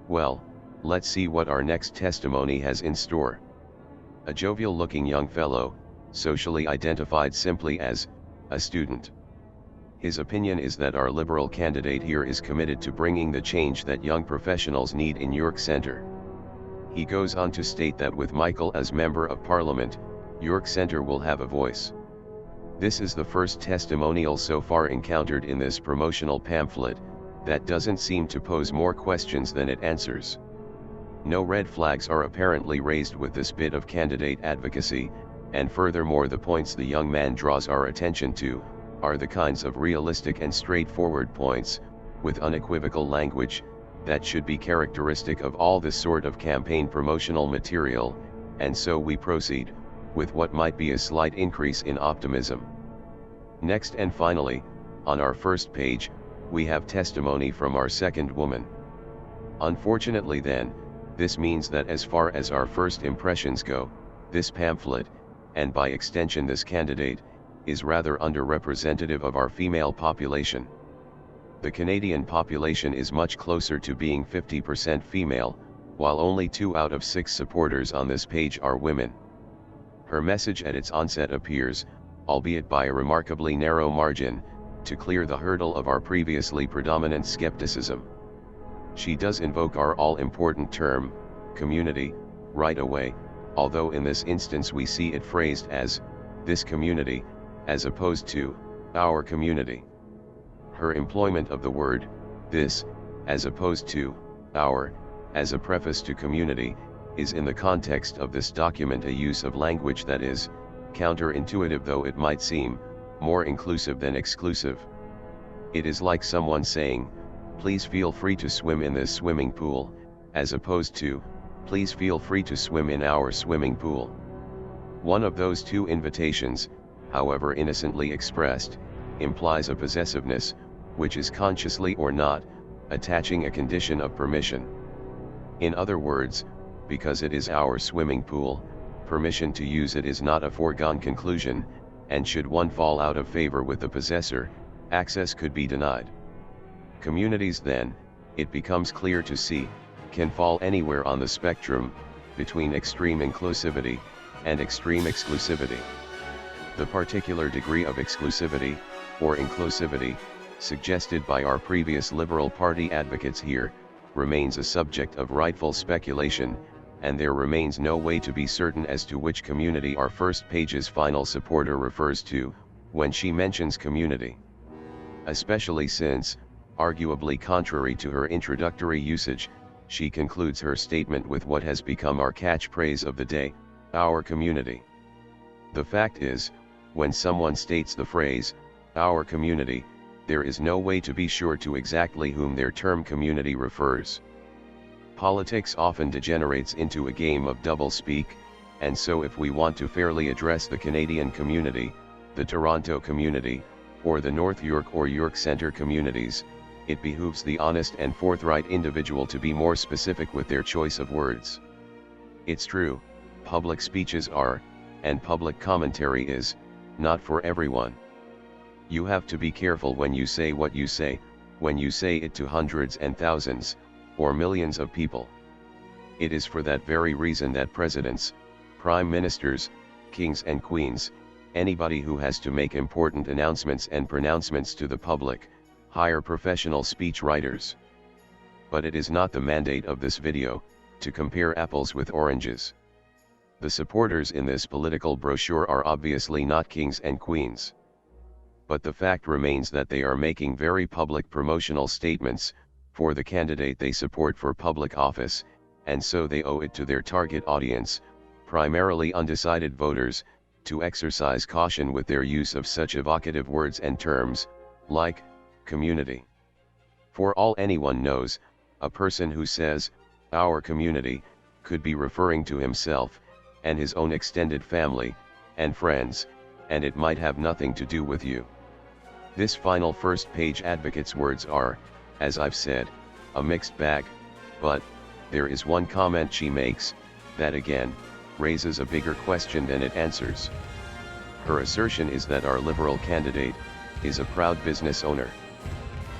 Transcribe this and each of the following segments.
Well, let's see what our next testimony has in store. A jovial-looking young fellow, socially identified simply as a student. His opinion is that our Liberal candidate here is committed to bringing the change that young professionals need in York Centre. He goes on to state that with Michael as Member of Parliament, York Centre will have a voice. This is the first testimonial so far encountered in this promotional pamphlet that doesn't seem to pose more questions than it answers. No red flags are apparently raised with this bit of candidate advocacy, and furthermore the points the young man draws our attention to are the kinds of realistic and straightforward points, with unequivocal language, that should be characteristic of all this sort of campaign promotional material, and so we proceed, with what might be a slight increase in optimism. Next and finally, on our first page, we have testimony from our second woman. Unfortunately then, this means that as far as our first impressions go, this pamphlet, and by extension this candidate, is rather underrepresentative of our female population. The Canadian population is much closer to being 50% female, while only 2 out of 6 supporters on this page are women. Her message at its onset appears, albeit by a remarkably narrow margin, to clear the hurdle of our previously predominant skepticism. She does invoke our all-important term, community, right away, although in this instance we see it phrased as, this community, as opposed to, our community. Her employment of the word, this, as opposed to, our, as a preface to community, is in the context of this document a use of language that is, counterintuitive though it might seem, more inclusive than exclusive. It is like someone saying, please feel free to swim in this swimming pool, as opposed to, please feel free to swim in our swimming pool. One of those two invitations, however innocently expressed, implies a possessiveness, which is consciously or not, attaching a condition of permission. In other words, because it is our swimming pool, permission to use it is not a foregone conclusion, and should one fall out of favor with the possessor, access could be denied. Communities then, it becomes clear to see, can fall anywhere on the spectrum, between extreme inclusivity, and extreme exclusivity. The particular degree of exclusivity, or inclusivity, suggested by our previous Liberal Party advocates here, remains a subject of rightful speculation, and there remains no way to be certain as to which community our first page's final supporter refers to, when she mentions community. Especially since, arguably contrary to her introductory usage, she concludes her statement with what has become our catchphrase of the day, our community. The fact is, when someone states the phrase, our community, there is no way to be sure to exactly whom their term community refers. Politics often degenerates into a game of doublespeak, and so if we want to fairly address the Canadian community, the Toronto community, or the North York or York Centre communities, it behooves the honest and forthright individual to be more specific with their choice of words. It's true, public speeches are, and public commentary is, not for everyone. You have to be careful when you say what you say, when you say it to hundreds and thousands, or millions of people. It is for that very reason that presidents, prime ministers, kings and queens, anybody who has to make important announcements and pronouncements to the public, hire professional speech writers. But it is not the mandate of this video, to compare apples with oranges. The supporters in this political brochure are obviously not kings and queens. But the fact remains that they are making very public promotional statements, for the candidate they support for public office, and so they owe it to their target audience, primarily undecided voters, to exercise caution with their use of such evocative words and terms, like, community. For all anyone knows, a person who says, our community, could be referring to himself, and his own extended family, and friends, and it might have nothing to do with you. This final first page advocate's words are, as I've said, a mixed bag, but there is one comment she makes, that again, raises a bigger question than it answers. Her assertion is that our Liberal candidate is a proud business owner.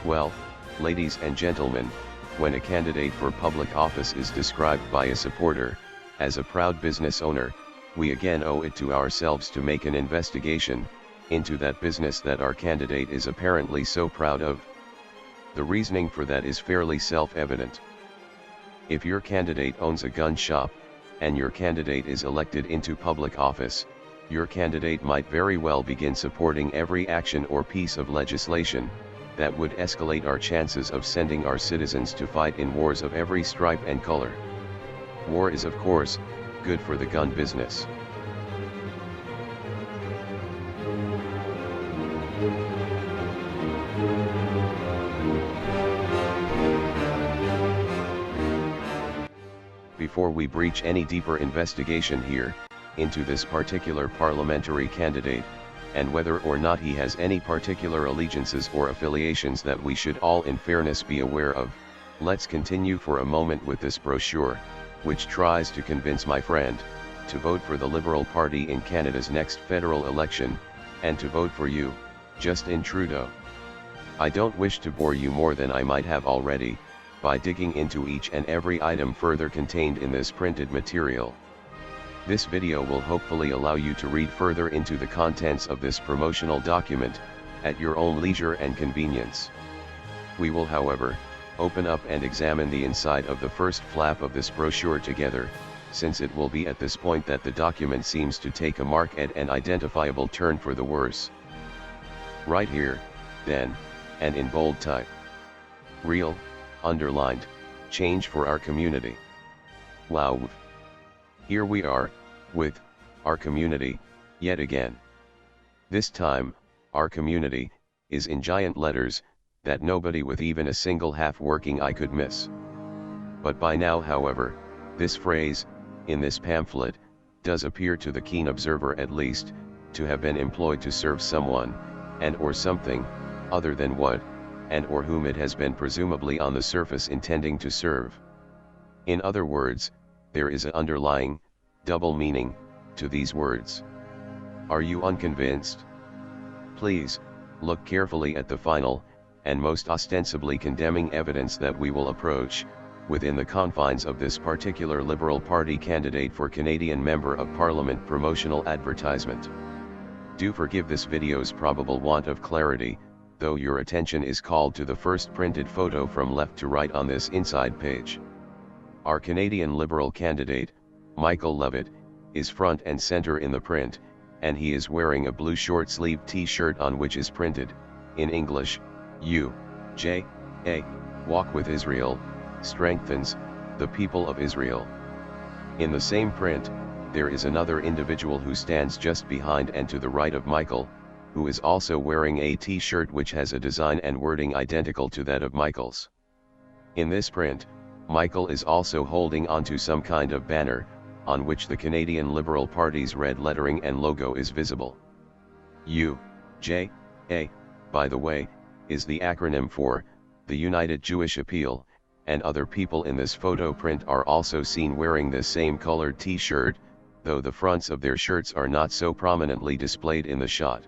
Well, ladies and gentlemen, when a candidate for public office is described by a supporter as a proud business owner, we again owe it to ourselves to make an investigation into that business that our candidate is apparently so proud of. The reasoning for that is fairly self-evident. If your candidate owns a gun shop, and your candidate is elected into public office, your candidate might very well begin supporting every action or piece of legislation that would escalate our chances of sending our citizens to fight in wars of every stripe and color. War is, of course, good for the gun business. Before we breach any deeper investigation here, into this particular parliamentary candidate, and whether or not he has any particular allegiances or affiliations that we should all in fairness be aware of, let's continue for a moment with this brochure, which tries to convince my friend to vote for the Liberal Party in Canada's next federal election, and to vote for you, Justin Trudeau. I don't wish to bore you more than I might have already, by digging into each and every item further contained in this printed material. This video will hopefully allow you to read further into the contents of this promotional document, at your own leisure and convenience. We will, however, open up and examine the inside of the first flap of this brochure together, since it will be at this point that the document seems to take a marked and identifiable turn for the worse. Right here, then, and in bold type. Real, underlined, change for our community. Wow. Here we are, with our community, yet again. This time, our community is in giant letters that nobody with even a single half-working eye could miss. But by now, however, this phrase, in this pamphlet, does appear to the keen observer at least, to have been employed to serve someone, and or something, other than what, and or whom it has been presumably on the surface intending to serve. In other words, there is an underlying, double meaning, to these words. Are you unconvinced? Please, look carefully at the final, and most ostensibly condemning evidence that we will approach, within the confines of this particular Liberal Party candidate for Canadian Member of Parliament promotional advertisement. Do forgive this video's probable want of clarity, though your attention is called to the first printed photo from left to right on this inside page. Our Canadian Liberal candidate, Michael Levitt, is front and center in the print, and he is wearing a blue short-sleeved t-shirt on which is printed, in English, U.J.A. Walk with Israel, strengthens the people of Israel. In the same print, there is another individual who stands just behind and to the right of Michael, who is also wearing a t-shirt which has a design and wording identical to that of Michael's. In this print, Michael is also holding onto some kind of banner, on which the Canadian Liberal Party's red lettering and logo is visible. U.J.A., by the way, is the acronym for the United Jewish Appeal, and other people in this photo print are also seen wearing this same colored t-shirt, though the fronts of their shirts are not so prominently displayed in the shot.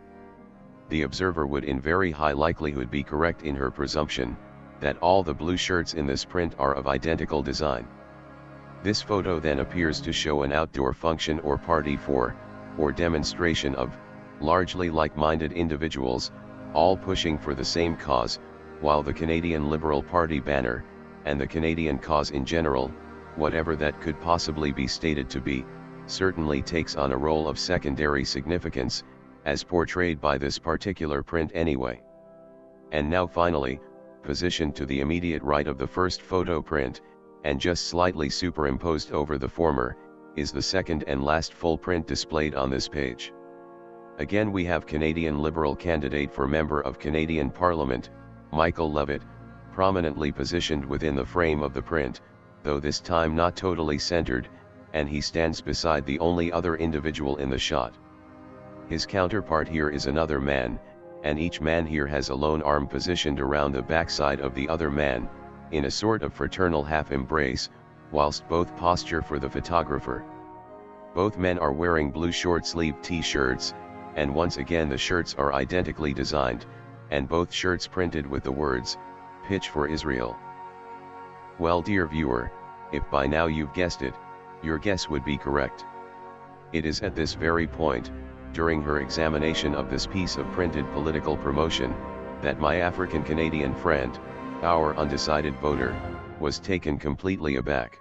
The observer would in very high likelihood be correct in her presumption, that all the blue shirts in this print are of identical design. This photo then appears to show an outdoor function or party for, or demonstration of, largely like-minded individuals, all pushing for the same cause, while the Canadian Liberal Party banner, and the Canadian cause in general, whatever that could possibly be stated to be, certainly takes on a role of secondary significance, as portrayed by this particular print anyway. And now finally, positioned to the immediate right of the first photo print, and just slightly superimposed over the former, is the second and last full print displayed on this page. Again we have Canadian Liberal candidate for Member of Canadian Parliament, Michael Levitt, prominently positioned within the frame of the print, though this time not totally centered, and he stands beside the only other individual in the shot. His counterpart here is another man, and each man here has a lone arm positioned around the backside of the other man, in a sort of fraternal half-embrace, whilst both posture for the photographer. Both men are wearing blue short-sleeved t-shirts, and once again the shirts are identically designed, and both shirts printed with the words, "Pitch for Israel." Well, dear viewer, if by now you've guessed it, your guess would be correct. It is at this very point, during her examination of this piece of printed political promotion, that my African Canadian friend, our undecided voter, was taken completely aback.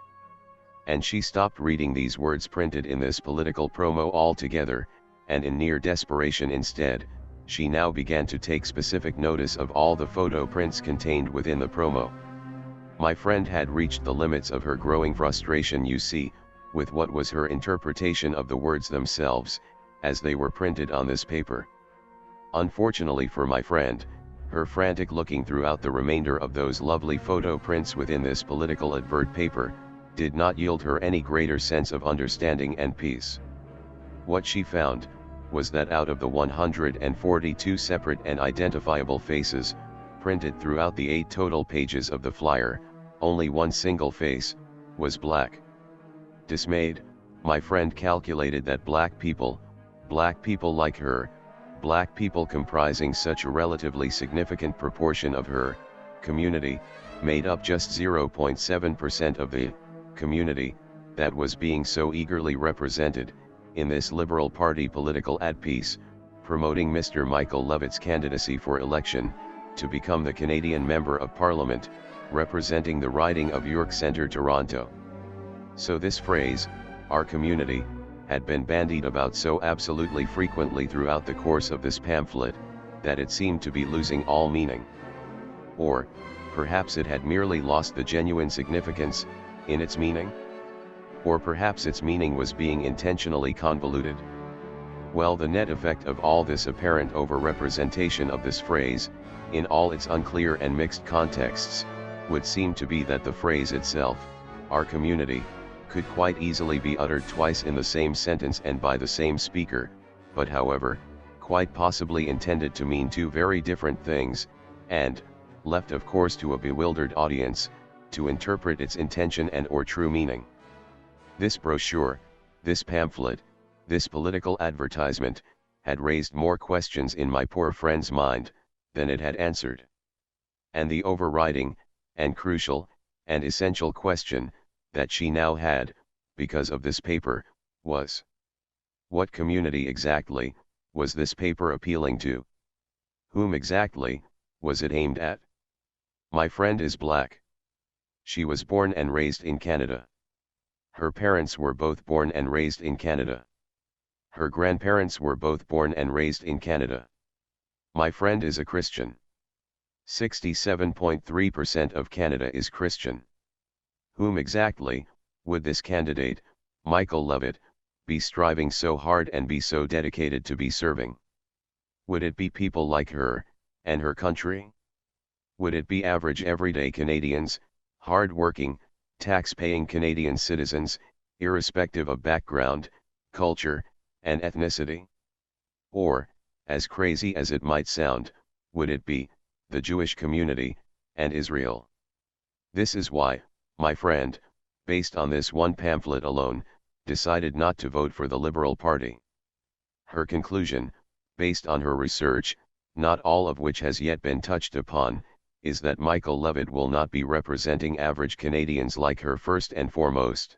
And she stopped reading these words printed in this political promo altogether, and in near desperation instead, she now began to take specific notice of all the photo prints contained within the promo. My friend had reached the limits of her growing frustration, you see, with what was her interpretation of the words themselves, as they were printed on this paper. Unfortunately for my friend, her frantic looking throughout the remainder of those lovely photo prints within this political advert paper, did not yield her any greater sense of understanding and peace. What she found, was that out of the 142 separate and identifiable faces, printed throughout the 8 total pages of the flyer, only one single face, was black. Dismayed, my friend calculated that black people like her, black people comprising such a relatively significant proportion of her community, made up just 0.7% of the community that was being so eagerly represented in this Liberal Party political ad piece, promoting Mr. Michael Levitt's candidacy for election to become the Canadian Member of Parliament, representing the riding of York Centre Toronto. So this phrase, our community, had been bandied about so absolutely frequently throughout the course of this pamphlet, that it seemed to be losing all meaning. Or, perhaps it had merely lost the genuine significance in its meaning? Or perhaps its meaning was being intentionally convoluted? Well, the net effect of all this apparent overrepresentation of this phrase, in all its unclear and mixed contexts, would seem to be that the phrase itself, our community, could quite easily be uttered twice in the same sentence and by the same speaker, but however, quite possibly intended to mean two very different things, and, left of course to a bewildered audience, to interpret its intention and or true meaning. This brochure, this pamphlet, this political advertisement, had raised more questions in my poor friend's mind, than it had answered. And the overriding, and crucial, and essential question, that she now had, because of this paper, was: what community exactly, was this paper appealing to? Whom exactly, was it aimed at? My friend is black. She was born and raised in Canada. Her parents were both born and raised in Canada. Her grandparents were both born and raised in Canada. My friend is a Christian. 67.3% of Canada is Christian. Whom exactly, would this candidate, Michael Levitt, be striving so hard and be so dedicated to be serving? Would it be people like her, and her country? Would it be average everyday Canadians, hard-working, tax-paying Canadian citizens, irrespective of background, culture, and ethnicity? Or, as crazy as it might sound, would it be the Jewish community, and Israel? This is why, my friend, based on this one pamphlet alone, decided not to vote for the Liberal Party. Her conclusion, based on her research, not all of which has yet been touched upon, is that Michael Levitt will not be representing average Canadians like her first and foremost.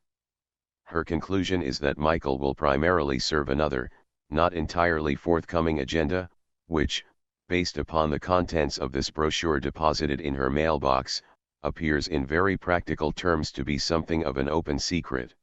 Her conclusion is that Michael will primarily serve another, not entirely forthcoming agenda, which, based upon the contents of this brochure deposited in her mailbox, appears in very practical terms to be something of an open secret.